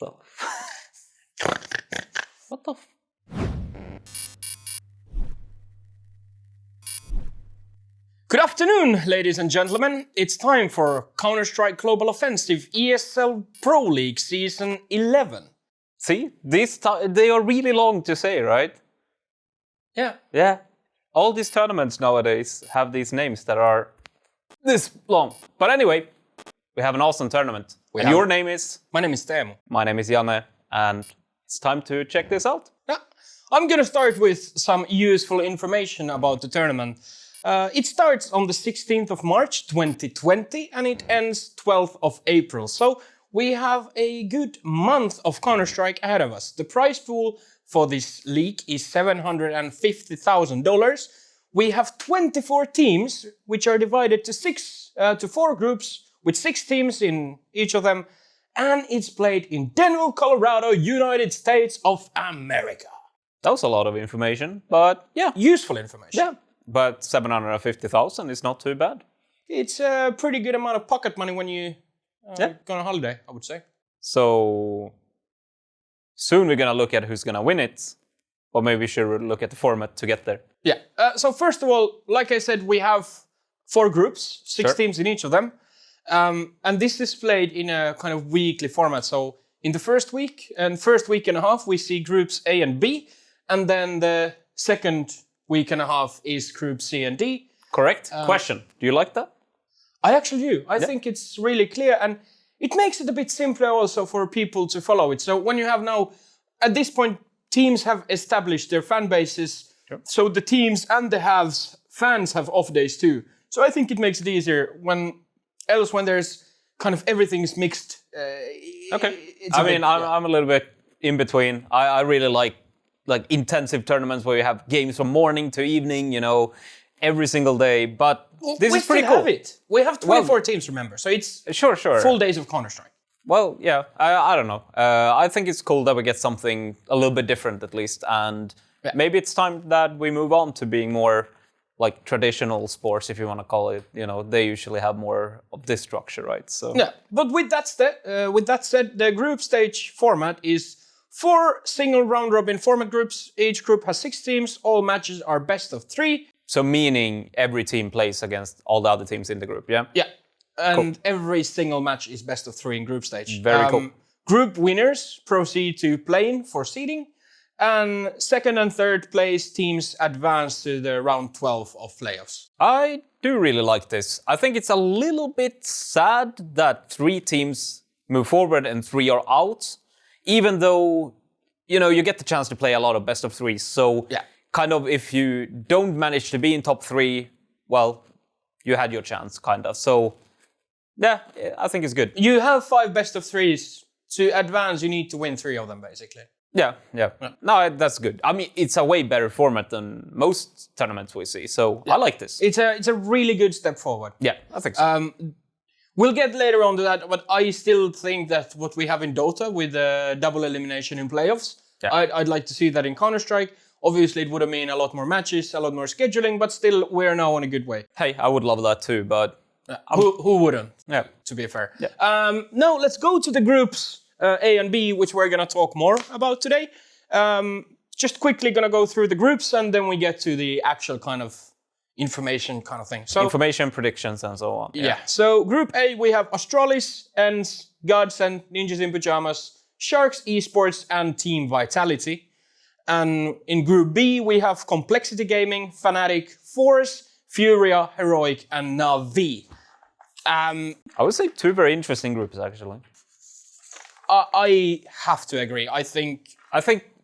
The what the? Good afternoon, ladies and gentlemen. It's time for Counter-Strike Global Offensive ESL Pro League Season 11. See, they are really long to say, right? Yeah. Yeah. All these tournaments nowadays have these names that are this long. But anyway, we have an awesome tournament. Your name is? My name is Teemu. My name is Janne, and it's time to check this out. Yeah. I'm gonna start with some useful information about the tournament. It starts on the 16th of March 2020 and it ends 12th of April. So we have a good month of Counter-Strike ahead of us. The prize pool for this league is $750,000. We have 24 teams, which are divided to 4 groups with 6 teams in each of them. And it's played in Denver, Colorado, United States of America. That was a lot of information, but yeah. Useful information. Yeah. But 750,000 is not too bad. It's a pretty good amount of pocket money when you go on holiday, I would say. So soon we're going to look at who's going to win it. Or maybe we should look at the format to get there. Yeah. So first of all, like I said, we have 4 groups, 6 teams in each of them. And this is played in a kind of weekly format. So in the first week and a half, we see groups A and B. And then the second week and a half is group C and D. Correct. Question. Do you like that? I actually do. I think it's really clear and it makes it a bit simpler also for people to follow it. So when you have now, at this point, teams have established their fan bases. Sure. So the teams and the fans have off days too. So I think it makes it easier when there's kind of everything's mixed. Okay. I'm a little bit in between. I really like intensive tournaments where you have games from morning to evening, every single day. But this is pretty cool. We have 24 teams, remember, so it's sure full days of Counter-Strike. Well, yeah, I don't know. I think it's cool that we get something a little bit different at least, and maybe it's time that we move on to being more like traditional sports, if you want to call it. They usually have more of this structure, right? So yeah, but with that said, the group stage format is 4 single round-robin format groups. Each group has 6 teams. All matches are best of 3. So meaning every team plays against all the other teams in the group, yeah? Yeah. And every single match is best of 3 in group stage. Very cool. Group winners proceed to play-in for seeding. And second and third place teams advance to the round 12 of playoffs. I do really like this. I think it's a little bit sad that 3 teams move forward and 3 are out. Even though, you get the chance to play a lot of best of 3s. So kind of if you don't manage to be in top 3, well, you had your chance, kind of. So, yeah, I think it's good. You have 5 best of 3s. To advance, you need to win 3 of them, basically. Yeah. No, that's good. I mean, it's a way better format than most tournaments we see. So, I like this. It's a really good step forward. Yeah, I think so. We'll get later on to that, but I still think that what we have in Dota with double elimination in playoffs, I'd like to see that in Counter-Strike. Obviously, it would have mean a lot more matches, a lot more scheduling, but still, we're now on a good way. Hey, I would love that too, but... Who wouldn't, to be fair. Yeah. Now, let's go to the groups A and B, which we're going to talk more about today. Just quickly going to go through the groups, and then we get to the actual kind of information kind of thing. So information, predictions, and so on. Yeah. So Group A, we have Australis, ENCE, Godsend, Ninjas in Pyjamas, Sharks, Esports, and Team Vitality. And in Group B, we have Complexity Gaming, Fnatic, Force, Furia, Heroic, and Na'Vi. I would say 2 very interesting groups, actually. I have to agree. I think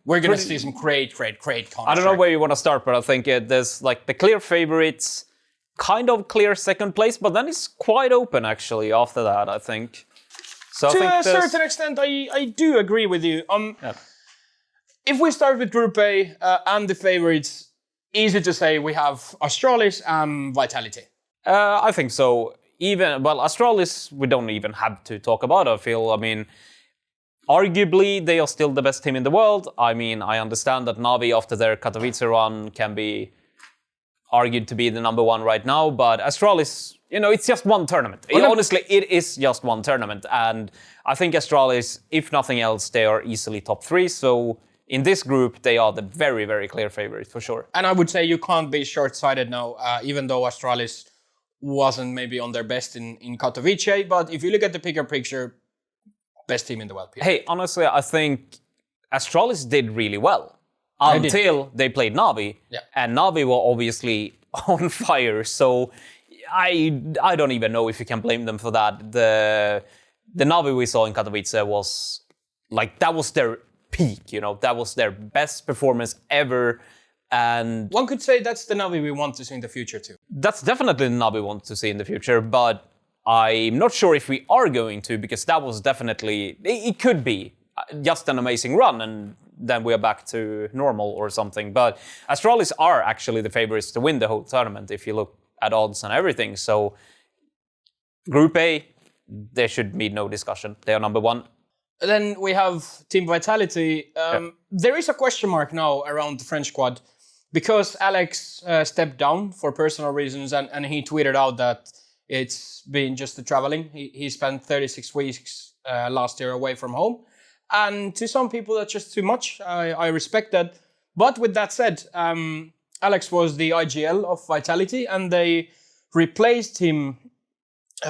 we're going to see some great Counter-Strike. I don't know where you want to start, but I think there's like the clear favorites, kind of clear second place, but then it's quite open actually after that, I think. So to a certain extent, I do agree with you. If we start with Group A and the favorites, easy to say we have Australis and Vitality. I think so. Australis, we don't even have to talk about, I feel. I mean, arguably, they are still the best team in the world. I mean, I understand that Na'Vi, after their Katowice run, can be argued to be the number 1 right now, but Australis it's just one tournament. Honestly, it is just one tournament. And I think Australis, if nothing else, they are easily top 3. So in this group, they are the very, very clear favorite for sure. And I would say you can't be short-sighted now, even though Australis wasn't maybe on their best in Katowice. But if you look at the bigger picture, best team in the world. Hey, honestly, I think Australis did really well until they played Navi. Yeah. And Navi were obviously on fire. So I don't even know if you can blame them for that. The Navi we saw in Katowice was that was their peak, that was their best performance ever. And one could say that's the Navi we want to see in the future too. That's definitely the Navi we want to see in the future, but I'm not sure if we are going to, because that was definitely, it could be just an amazing run and then we are back to normal or something. But Australis are actually the favorites to win the whole tournament if you look at odds and everything. So Group A, there should be no discussion. They are number 1. Then we have Team Vitality. There is a question mark now around the French squad because Alex stepped down for personal reasons and he tweeted out that it's been just the traveling. He spent 36 weeks last year away from home. And to some people, that's just too much. I respect that. But with that said, Alex was the IGL of Vitality and they replaced him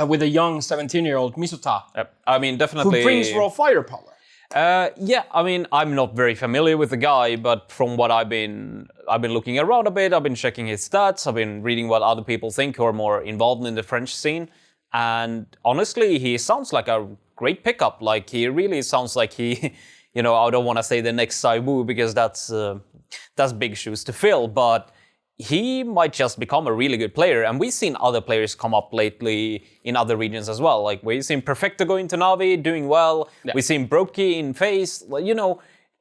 with a young 17-year-old Misuta. I mean, definitely. Who brings raw firepower. Yeah, I mean, I'm not very familiar with the guy, but from what I've been looking around a bit, I've been checking his stats, I've been reading what other people think who are more involved in the French scene. And honestly, he sounds like a great pickup. Like, he really sounds like he, I don't want to say the next Saibu because that's big shoes to fill, but he might just become a really good player. And we've seen other players come up lately in other regions as well. Like, we've seen Perfecto go into Navi, doing well. Yeah. We've seen Brokey in FaZe.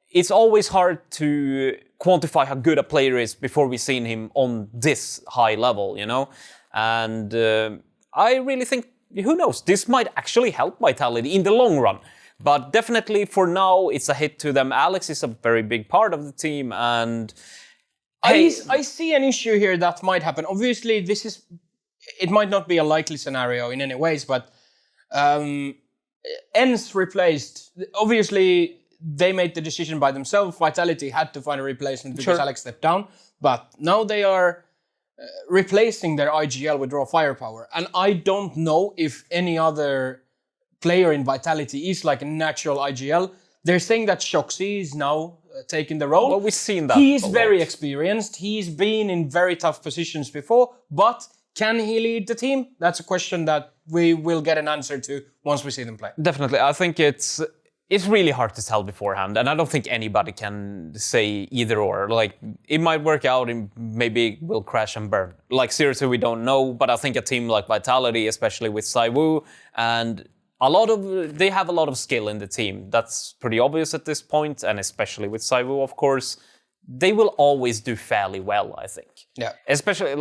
It's always hard to quantify how good a player is before we've seen him on this high level, And I really think, who knows, this might actually help Vitality in the long run. But definitely for now, it's a hit to them. Alex is a very big part of the team, and I see an issue here that might happen. Obviously, it might not be a likely scenario in any ways, but ENCE replaced. Obviously, they made the decision by themselves. Vitality had to find a replacement because Alex stepped down. But now they are replacing their IGL with raw firepower. And I don't know if any other player in Vitality is like a natural IGL. They're saying that Shoxy is now taking the role. Well, we've seen that. He's very experienced. He's been in very tough positions before, but can he lead the team? That's a question that we will get an answer to once we see them play. Definitely. I think it's really hard to tell beforehand, and I don't think anybody can say either or. Like, it might work out and maybe it will crash and burn. Like, seriously, we don't know, but I think a team like Vitality, especially with Saiwu, and they have a lot of skill in the team. That's pretty obvious at this point, and especially with Saiwu, of course, they will always do fairly well, I think. Yeah. Especially,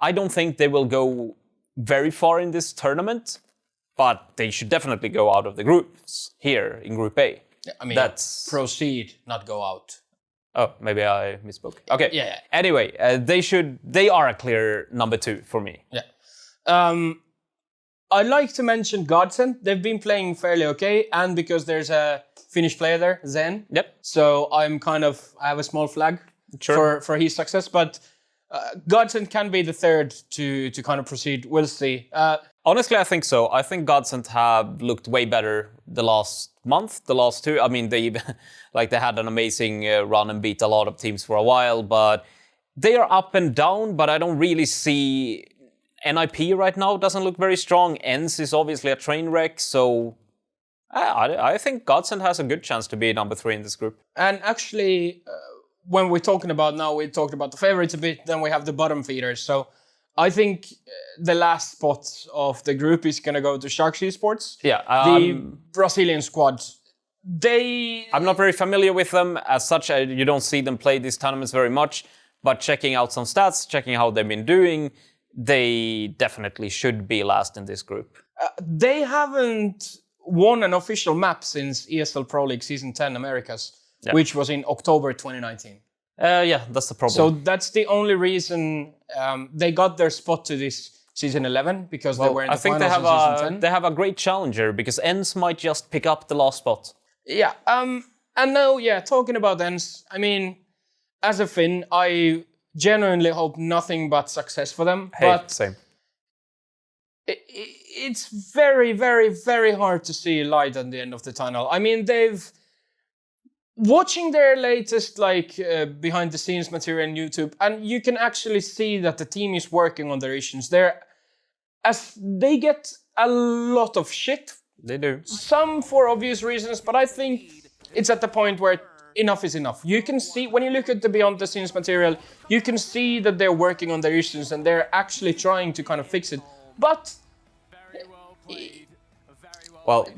I don't think they will go very far in this tournament, but they should definitely go out of the groups here in Group A. Yeah, I mean, proceed, not go out. Oh, maybe I misspoke. Okay. Yeah. Anyway, they are a clear number 2 for me. Yeah. I'd like to mention Godsend. They've been playing fairly okay, and because there's a Finnish player there, Zen. Yep. So I have a small flag for his success, but Godsend can be the third to kind of proceed. We'll see. Honestly, I think so. I think Godsend have looked way better the last month, the last 2. I mean, they had an amazing run and beat a lot of teams for a while, but they are up and down, but I don't really see... NIP right now doesn't look very strong. ENCE is obviously a train wreck, so I think Godsend has a good chance to be number 3 in this group. And actually, when we talked about the favorites a bit, then we have the bottom feeders. So I think the last spot of the group is going to go to Sharks Esports. Yeah. The Brazilian squad. I'm not very familiar with them. As such, you don't see them play these tournaments very much, but checking out some stats, checking how they've been doing, they definitely should be last in this group. They haven't won an official map since ESL Pro League Season 10 Americas, which was in October 2019. Yeah, that's the problem. So that's the only reason they got their spot to this season 11 because they were in the I think finals in season 10. they have a great challenger because ENCE might just pick up the last spot. Yeah, and now, talking about ENCE, I mean, as a Finn, I genuinely hope nothing but success for them. Hey, but same. It's very, very, very hard to see light at the end of the tunnel. I mean, watching their latest behind the scenes material on YouTube, and you can actually see that the team is working on their issues. They get a lot of shit. They do. Some for obvious reasons, but I think it's at the point where enough is enough. You can see, when you look at the behind the scenes material, you can see that they're working on their issues and they're actually trying to kind of fix it. But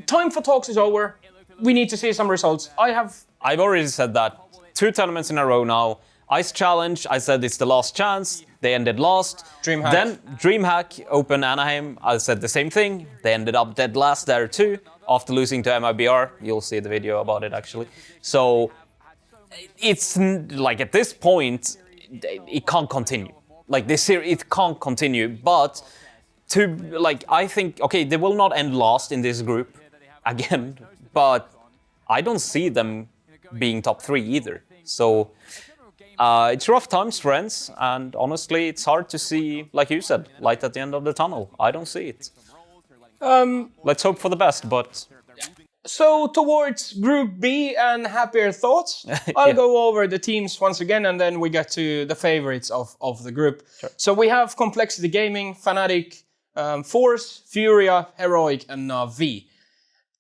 time for talks is over. We need to see some results. I've already said that 2 tournaments in a row now. Ice Challenge, I said it's the last chance. They ended last. DreamHack. Then DreamHack, Open Anaheim, I said the same thing. They ended up dead last there too. After losing to MIBR, you'll see the video about it actually. So it's like at this point, it can't continue. Like this series, it can't continue. But I think, okay, they will not end last in this group again, but I don't see them being top 3 either. So it's rough times, friends, and honestly, it's hard to see, like you said, light at the end of the tunnel. I don't see it. Let's hope for the best, but... So towards Group B and happier thoughts, I'll go over the teams once again, and then we get to the favorites of the group. Sure. So we have Complexity Gaming, Fnatic, Force, Furia, Heroic, and Na'Vi.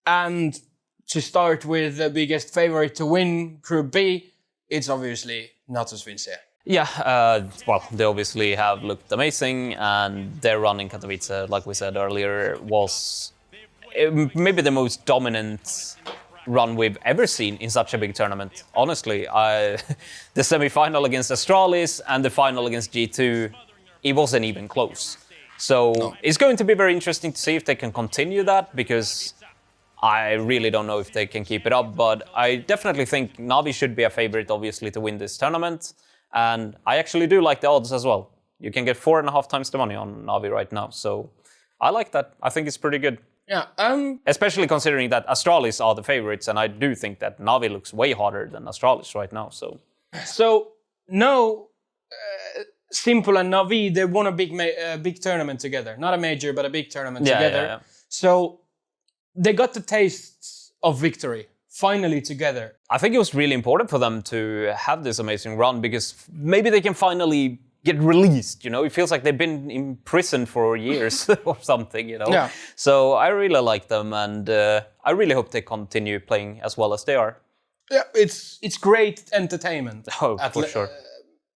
And to start with the biggest favorite to win Group B, it's obviously Natus Vincere. Yeah, they obviously have looked amazing, and their run in Katowice, like we said earlier, was maybe the most dominant run we've ever seen in such a big tournament. Honestly, the semi-final against Australis and the final against G2, it wasn't even close. So It's going to be very interesting to see if they can continue that, because I really don't know if they can keep it up, but I definitely think Na'Vi should be a favorite, obviously, to win this tournament. And I actually do like the odds as well. You can get 4.5 times the money on Na'Vi right now. So I like that. I think it's pretty good. Yeah. Especially considering that Australis are the favorites, and I do think that Na'Vi looks way harder than Australis right now. So no, Simple and Na'Vi, they won a big tournament together. Not a major, but a big tournament together. Yeah. So they got the taste of victory, finally together. I think it was really important for them to have this amazing run, because maybe they can finally get released, you know? It feels like they've been in prison for years or something, you know? Yeah. So I really like them, and I really hope they continue playing as well as they are. Yeah, it's great entertainment. Oh, for sure.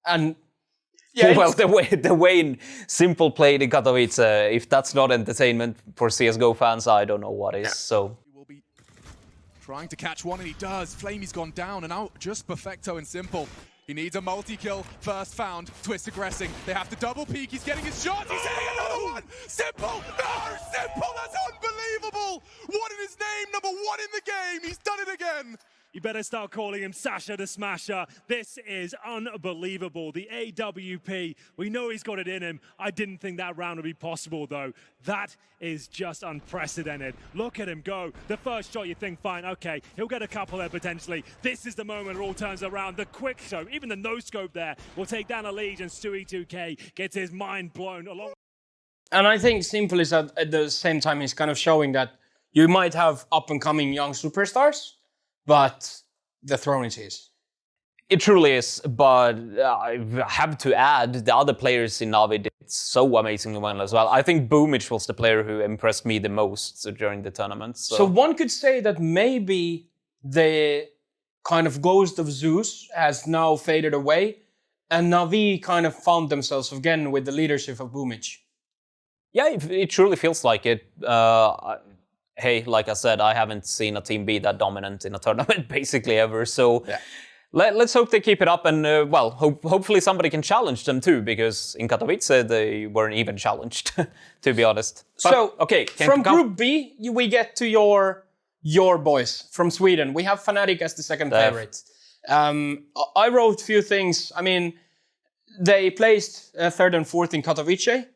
And yeah, well, the way Simple played in Katowice, if that's not entertainment for CSGO fans, I don't know what is. Yeah. So He will be trying to catch one, and he does. Flamey's gone down, and now just Perfecto and Simple. He needs a multi-kill, first found, Twist aggressing. They have to double peek, he's getting his shot, he's hitting another one! Simple! No! Simple! That's unbelievable! What in his name? Number 1 in the game, he's done it again! You better start calling him Sasha the Smasher. This is unbelievable. The AWP, we know he's got it in him. I didn't think that round would be possible, though. That is just unprecedented. Look at him go. The first shot, you think, fine, okay, he'll get a couple there potentially. This is the moment it all turns around. The quick show, even the no-scope there, will take down a lead, and Stewie2K gets his mind blown along. And I think Simple is at the same time, he's kind of showing that you might have up-and-coming young superstars, but the throne is his. It truly is, but I have to add, the other players in Na'Vi did so amazingly well as well. I think Boomich was the player who impressed me the most during the tournament. So one could say that maybe the kind of ghost of Zeus has now faded away, and Na'Vi kind of found themselves again with the leadership of Boomich. Yeah, it truly feels like it. Hey, like I said, I haven't seen a team be that dominant in a tournament basically ever. So let's hope they keep it up, and hopefully somebody can challenge them too, because in Katowice they weren't even challenged, to be honest. But, so okay, from Group B, we get to your boys from Sweden. We have Fnatic as the second favorite. I wrote a few things. I mean, they placed 3rd and 4th in Katowice.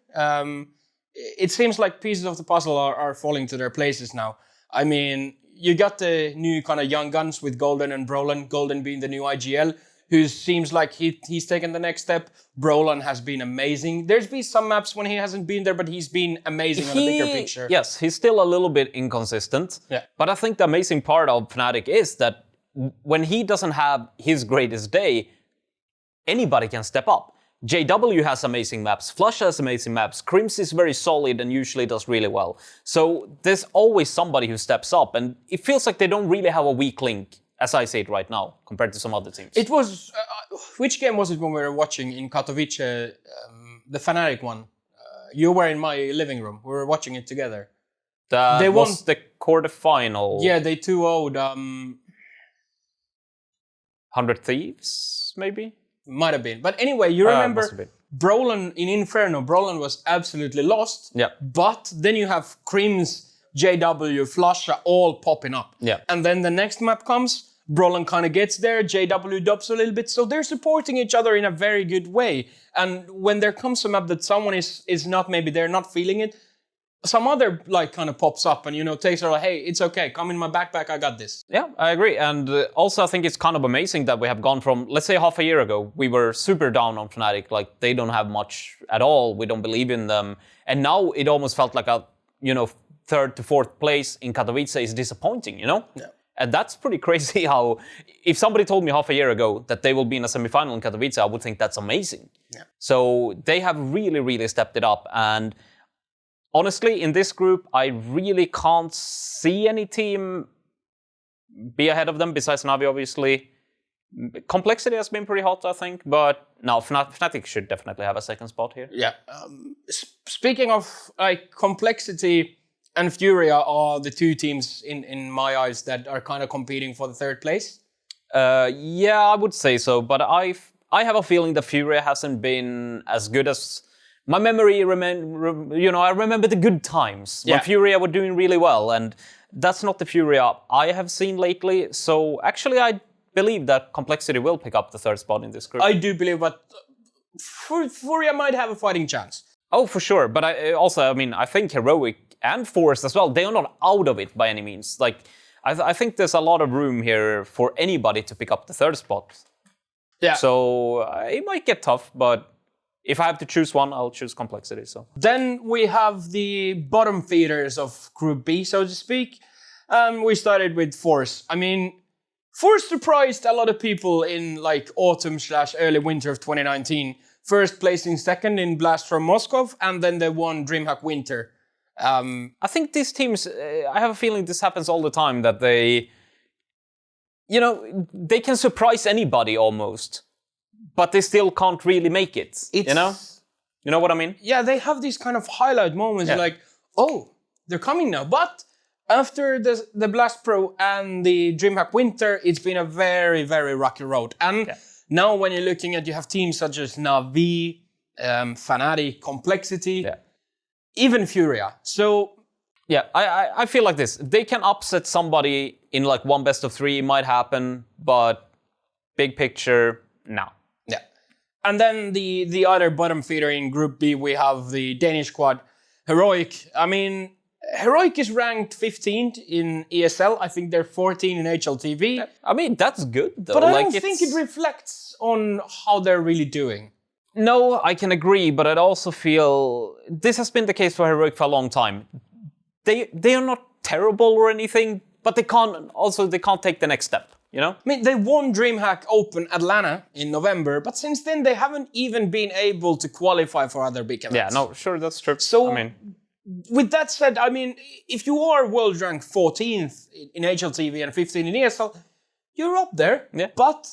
it seems like pieces of the puzzle are falling to their places now. I mean, you got the new kind of young guns with Golden and Brolan. Golden being the new IGL, who seems like he's taken the next step. Brolan has been amazing. There's been some maps when he hasn't been there, but he's been amazing on the bigger picture. Yes, he's still a little bit inconsistent. Yeah. But I think the amazing part of Fnatic is that when he doesn't have his greatest day, anybody can step up. JW has amazing maps, Flush has amazing maps, Crims is very solid and usually does really well. So there's always somebody who steps up, and it feels like they don't really have a weak link, as I see it right now, compared to some other teams. It was, which game was it when we were watching in Katowice, the Fnatic one? You were in my living room, we were watching it together. They won the quarterfinal. Yeah, they 2-0'd 100 Thieves, maybe? Might have been. But anyway, you remember Brolan in Inferno. Brolan was absolutely lost. Yeah. But then you have Crims, JW, Flusha all popping up. Yeah. And then the next map comes. Brolan kind of gets there. JW dubs a little bit. So they're supporting each other in a very good way. And when there comes a map that someone is not, maybe they're not feeling it, some other like kind of pops up and, you know, takes her like, hey, it's okay, come in my backpack, I got this. Yeah, I agree. And also I think it's kind of amazing that we have gone from, let's say half a year ago, we were super down on Fnatic, like they don't have much at all, we don't believe in them. And now it almost felt like a, you know, 3rd to 4th place in Katowice is disappointing, you know? Yeah. And that's pretty crazy how, if somebody told me half a year ago that they will be in a semi-final in Katowice, I would think that's amazing. Yeah. So they have really, really stepped it up. And honestly, in this group, I really can't see any team be ahead of them, besides Navi, obviously. Complexity has been pretty hot, I think, but no, Fnatic should definitely have a second spot here. Yeah. Speaking of like complexity and Furia are the two teams in my eyes that are kind of competing for the 3rd place. Yeah, I would say so, but I have a feeling that Furia hasn't been as good as... My memory, I remember the good times when Furia were doing really well, and that's not the Furia I have seen lately. So actually, I believe that Complexity will pick up the 3rd spot in this group. I do believe, but Furia might have a fighting chance. Oh, for sure. But I think Heroic and Forest as well, they are not out of it by any means. Like, I think there's a lot of room here for anybody to pick up the 3rd spot. Yeah. So it might get tough, but if I have to choose one, I'll choose Complexity. So then we have the bottom feeders of Group B, so to speak. We started with Force. I mean, Force surprised a lot of people in like autumn/early winter of 2019. First placing 2nd in Blast from Moscow, and then they won DreamHack Winter. I think these teams, I have a feeling this happens all the time, that they can surprise anybody almost, but they still can't really make it, you know? You know what I mean? Yeah, they have these kind of highlight moments, like, oh, they're coming now. But after the Blast Pro and the DreamHack Winter, it's been a very, very rocky road. And now when you're looking at, you have teams such as Navi, Fnatic, Complexity, even Furia. So... yeah, I feel like this. They can upset somebody in like one best of 3, might happen, but big picture, no. Yeah. And then the other bottom feeder in Group B, we have the Danish squad, Heroic. I mean, Heroic is ranked 15th in ESL. I think they're 14 in HLTV. I mean, that's good though. But I don't think it reflects on how they're really doing. No, I can agree, but I also feel this has been the case for Heroic for a long time. They are not terrible or anything, but they can't take the next step, you know? I mean, they won DreamHack Open Atlanta in November, but since then they haven't even been able to qualify for other big events. Yeah, no, sure, that's true. So, with that said, I mean, if you are world ranked 14th in HLTV and 15th in ESL, you're up there, but...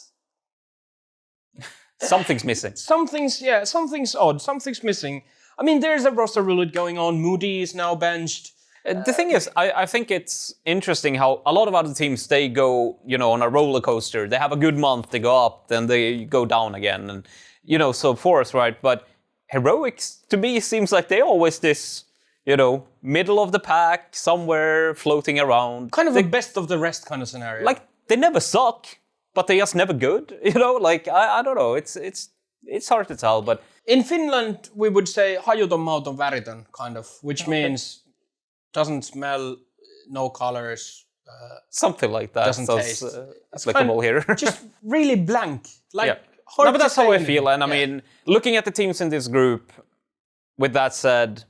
something's missing. Something's odd, something's missing. I mean, there's a roster roulette going on, Moody is now benched. The thing is, I think it's interesting how a lot of other teams, they go, on a roller coaster. They have a good month, they go up, then they go down again. And, so Forest, right? But Heroics, to me, seems like they're always this, middle of the pack, somewhere floating around. Kind of a best of the rest kind of scenario. Like, they never suck, but they're just never good, Like, I don't know. It's it's hard to tell, but in Finland, we would say hajuton mauton väritön, kind of, which means doesn't smell, no colors. Something like that. Doesn't So taste. it's applicable here. Just really blank. Like, yeah. hard No, but to that's say how I anything. feel. And I Yeah. mean, looking at the teams in this group, with that said,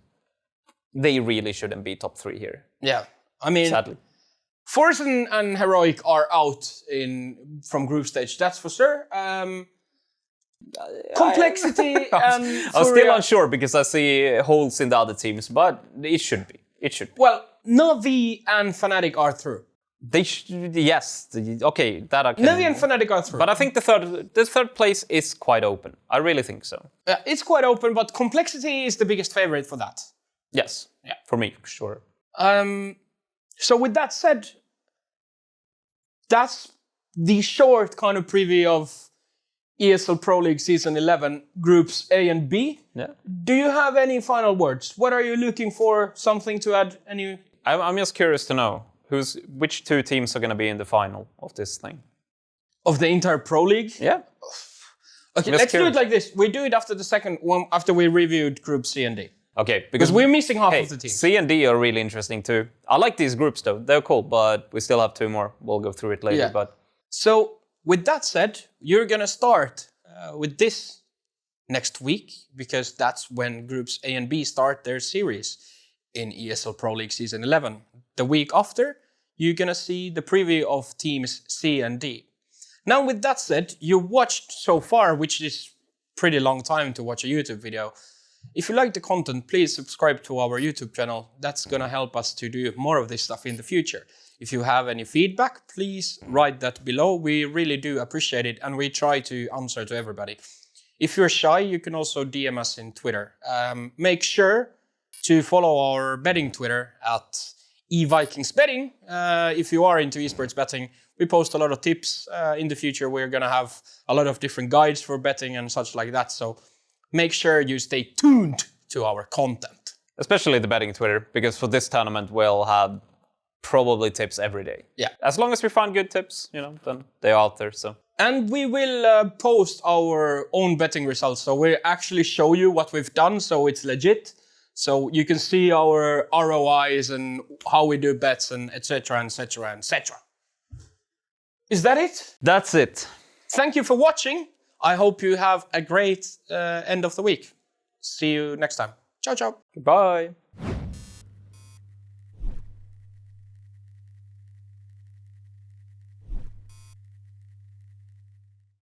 they really shouldn't be top 3 here, Yeah. I mean, sadly. Forsen and Heroic are out from group stage, that's for sure. Complexity and I'm still Furia. unsure because I see holes in the other teams, but it should be. It should be. Well, Navi and Fnatic are through. They should, yes. Okay, that I can. Navi and Fnatic are through. But I think the third place is quite open. I really think so. It's quite open, but Complexity is the biggest favorite for that. Yes. Yeah. For me, sure. So with that said, that's the short kind of preview of ESL Pro League Season 11, Groups A and B. Yeah. Do you have any final words? What are you looking for? Something to add? I'm just curious to know which 2 teams are going to be in the final of this thing. Of the entire Pro League? Yeah. Okay, Just let's do curious. it like this. We do it after the second one, after we reviewed Group C and D. Okay, Because we're missing half of the teams. C and D are really interesting too. I like these groups though. They're cool, but we still have 2 more. We'll go through it later. Yeah. But So, with that said, you're going to start with this next week, because that's when Groups A and B start their series in ESL Pro League Season 11. The week after, you're going to see the preview of teams C and D. Now, with that said, you watched so far, which is pretty long time to watch a YouTube video. If you like the content, please subscribe to our YouTube channel. That's going to help us to do more of this stuff in the future. If you have any feedback, please write that below. We really do appreciate it, and we try to answer to everybody. If you're shy, you can also DM us in Twitter. Make sure to follow our betting Twitter at eVikingsBetting. If you are into esports betting, we post a lot of tips. In the future, we're going to have a lot of different guides for betting and such like that. So make sure you stay tuned to our content. especially the betting Twitter, because for this tournament we'll have probably tips every day. Yeah. As long as we find good tips, then they're out there. So. And we will post our own betting results. So we actually show you what we've done, so it's legit. So you can see our ROIs and how we do bets and etc. etc. etc. Is that it? That's it. Thank you for watching. I hope you have a great end of the week. See you next time. Ciao, ciao. Goodbye.